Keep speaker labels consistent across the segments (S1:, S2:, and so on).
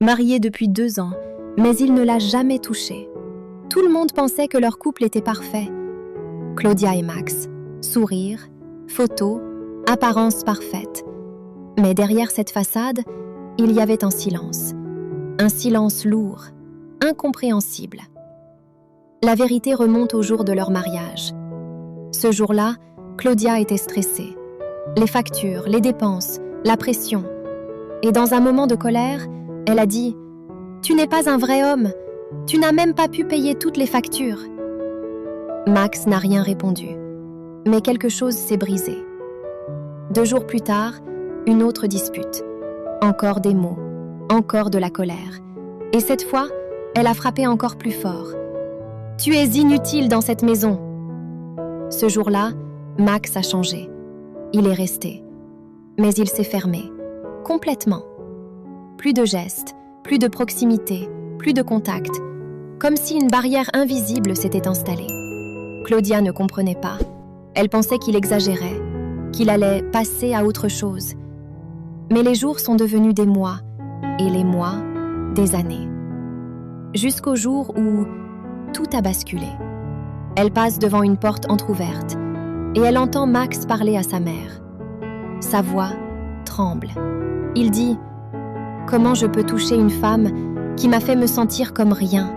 S1: mariés depuis 2 ans, mais il ne l'a jamais touchée. Tout le monde pensait que leur couple était parfait. Claudia et Max, sourire, photos, apparence parfaite. Mais derrière cette façade, il y avait un silence lourd, incompréhensible. La vérité remonte au jour de leur mariage. Ce jour-là, Claudia était stressée. Les factures, les dépenses, la pression. Et dans un moment de colère, elle a dit « Tu n'es pas un vrai homme, tu n'as même pas pu payer toutes les factures. » Max n'a rien répondu, mais quelque chose s'est brisé. 2 jours plus tard, une autre dispute. Encore des mots, encore de la colère. Et cette fois, elle a frappé encore plus fort. « Tu es inutile dans cette maison !» Ce jour-là, Max a changé. Il est resté. Mais il s'est fermé. Complètement. Plus de gestes, plus de proximité, plus de contact. Comme si une barrière invisible s'était installée. Claudia ne comprenait pas. Elle pensait qu'il exagérait, qu'il allait passer à autre chose. Mais les jours sont devenus des mois, et les mois, des années. Jusqu'au jour où tout a basculé. Elle passe devant une porte entr'ouverte, et elle entend Max parler à sa mère. Sa voix tremble. Il dit « Comment je peux toucher une femme qui m'a fait me sentir comme rien ?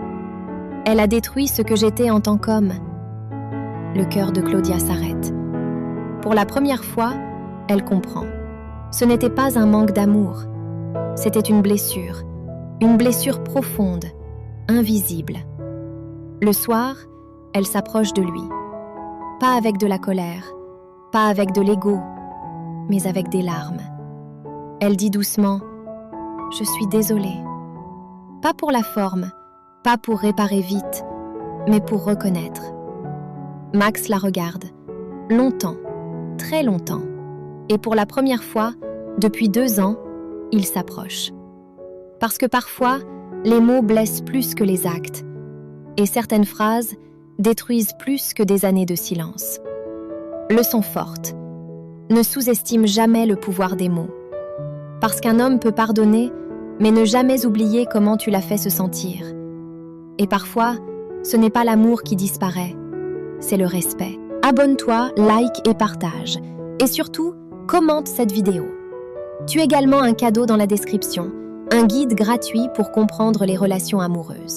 S1: Elle a détruit ce que j'étais en tant qu'homme. » Le cœur de Claudia s'arrête. Pour la première fois, elle comprend. Ce n'était pas un manque d'amour. C'était une blessure profonde, invisible. Le soir, elle s'approche de lui. Pas avec de la colère, pas avec de l'ego, mais avec des larmes. Elle dit doucement « Je suis désolée. » Pas pour la forme, pas pour réparer vite, mais pour reconnaître. Max la regarde, longtemps, très longtemps. Et pour la première fois, depuis 2 ans, il s'approche. Parce que parfois, les mots blessent plus que les actes. Et certaines phrases détruisent plus que des années de silence. Leçon forte. Ne sous-estime jamais le pouvoir des mots. Parce qu'un homme peut pardonner, mais ne jamais oublier comment tu l'as fait se sentir. Et parfois, ce n'est pas l'amour qui disparaît, c'est le respect. Abonne-toi, like et partage. Et surtout, commente cette vidéo. Tu as également un cadeau dans la description, un guide gratuit pour comprendre les relations amoureuses.